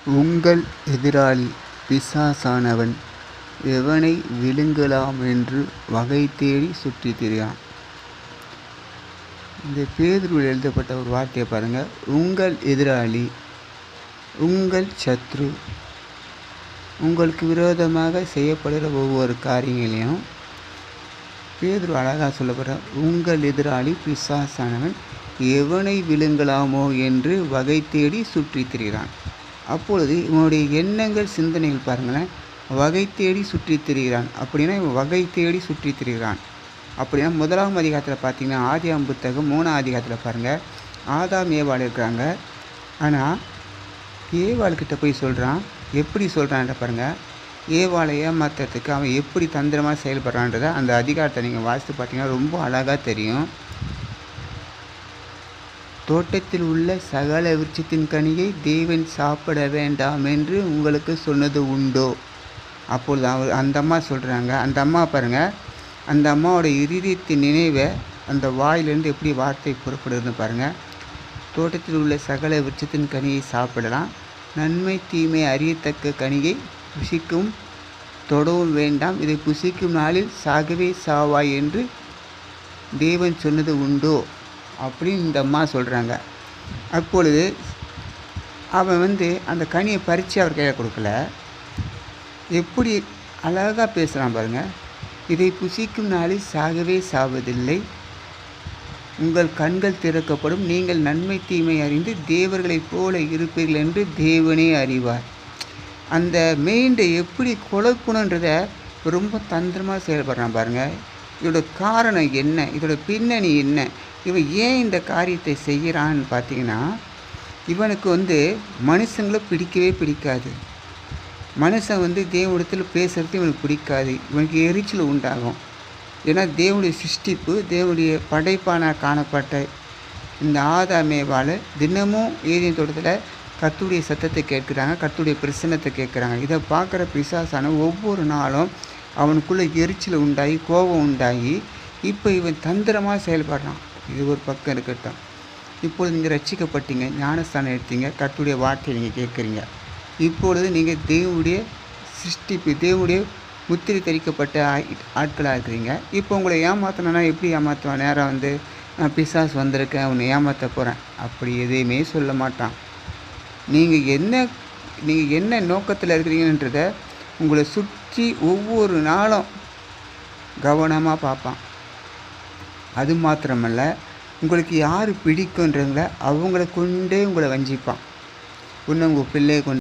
உங்கள் எதிராளி பிசாசானவன் எவனை விழுங்கலாமென்று வகை தேடி சுற்றித் திரிகிறான். இந்த பேதுருவில் எழுதப்பட்ட ஒரு வார்த்தையை பாருங்கள். உங்கள் எதிராளி, உங்கள் சத்ரு, உங்களுக்கு விரோதமாக செய்யப்படுகிற ஒவ்வொரு காரியங்களையும் பேதுரு அழகாக சொல்லப்படுற உங்கள் எதிராளி பிசாசானவன் எவனை விழுங்கலாமோ என்று வகை தேடி சுற்றித் திரிகிறான். அப்பொழுது இவனுடைய எண்ணங்கள், சிந்தனைகள் பாருங்களேன். வகை தேடி சுற்றித் திரிகிறான் அப்படின்னா இவன் வகை தேடி சுற்றித் திரிகிறான் அப்படின்னா 1ஆம் அதிகாரத்தில் பார்த்தீங்கன்னா ஆதியாகமம் புத்தகம் 3ஆம் அதிகாரத்தில் பாருங்கள். ஆதாம் ஏவாள் இருக்கிறாங்க. ஆனால் ஏவாள்கிட்ட போய் சொல்கிறான். எப்படி சொல்கிறான்ற பாருங்கள். ஏவாளை ஏமாத்துறதுக்கு அவன் எப்படி தந்திரமாக செயல்படுறான்றதை அந்த அதிகாரத்தை நீங்கள் வாசித்து பார்த்தீங்கன்னா ரொம்ப அழகாக தெரியும். தோட்டத்தில் உள்ள சகல விருட்சத்தின் கனியை தேவன் சாப்பிட வேண்டாம் என்று உங்களுக்கு சொன்னது உண்டோ? அப்பொழுது அந்த அம்மா சொல்கிறாங்க. அந்த அம்மா பாருங்கள், அந்த அம்மாவோட இருதயத்தின் நினைவை அந்த வாயிலிருந்து எப்படி வார்த்தை புறப்படுதுன்னு பாருங்கள். தோட்டத்தில் உள்ள சகல விருட்சத்தின் கனியை சாப்பிடலாம், நன்மை தீமை அறியத்தக்க கனியை புசிக்கும் தொடவும் வேண்டாம், இதை புசிக்கும் நாளில் சாகவே சாவாய் என்று தேவன் சொன்னது உண்டோ அப்படின்னு இந்த அம்மா சொல்கிறாங்க. அப்பொழுது அவன் அந்த கனியை பறித்து அவர் கையில் கொடுக்கல. எப்படி அழகாக பேசுகிறான் பாருங்கள். இதை புசிக்கும் நாளில் சாகவே சாவதில்லை, உங்கள் கண்கள் திறக்கப்படும், நீங்கள் நன்மை தீமை அறிந்து தேவர்களைப் போல இருப்பீர்கள் என்று தேவனே அறிவார். அந்த மெயிண்டை எப்படி குழப்பணுன்றதை ரொம்ப தந்திரமாக செயல்படுறான் பாருங்கள். இதோட காரணம் என்ன, இதோட பின்னணி என்ன, இவன் ஏன் இந்த காரியத்தை செய்கிறான்னு பார்த்தீங்கன்னா, இவனுக்கு மனுஷங்களை பிடிக்கவே பிடிக்காது. மனுஷன் தேவனிடத்தில் பேசுகிறது இவனுக்கு பிடிக்காது. இவனுக்கு எரிச்சல் உண்டாகும். ஏன்னா தேவனுடைய சிருஷ்டிப்பு, தேவனுடைய படைப்பான காணப்பட்ட இந்த ஆதாம் ஏவாள் தினமும் ஏதேன் தோட்டத்தில் கர்த்தருடைய சத்தத்தை கேட்குறாங்க, கர்த்தருடைய பிரசன்னத்தை கேட்குறாங்க. இதை பார்க்குற பிசாசான ஒவ்வொரு நாளும் அவனுக்குள்ளே எரிச்சல் உண்டாகி கோபம் உண்டாகி இப்போ இவன் தந்திரமாக செயல்படுறான். இது ஒரு பக்கம் இருக்கட்டும். இப்பொழுது நீங்கள் ரட்சிக்கப்பட்டீங்க, ஞானஸ்தானம் எடுத்தீங்க, கர்த்தருடைய வார்த்தையை நீங்கள் கேட்குறீங்க. இப்பொழுது நீங்கள் தேவனுடைய சிருஷ்டிப்பு, தேவனுடைய முத்திரை தரிக்கப்பட்ட ஆட்களாக இருக்கிறீங்க. இப்போ உங்களை ஏமாற்றணுன்னா எப்படி ஏமாற்றுவான்? நேராக நான் பிசாசு வந்திருக்கேன், உன்னை ஏமாற்ற போகிறேன் அப்படி எதையுமே சொல்ல மாட்டான். நீங்கள் என்ன நோக்கத்தில் இருக்கிறீங்கன்றதை உங்களை சுற்றி ஒவ்வொரு நாளும் கவனமாக பார்ப்பான். அது மாத்திரமல்ல, உங்களுக்கு யார் பிடிக்குன்றவங்கள அவங்கள கொண்டே உங்களை வஞ்சிப்பான். இன்னும் உங்கள் பிள்ளையை கொண்டு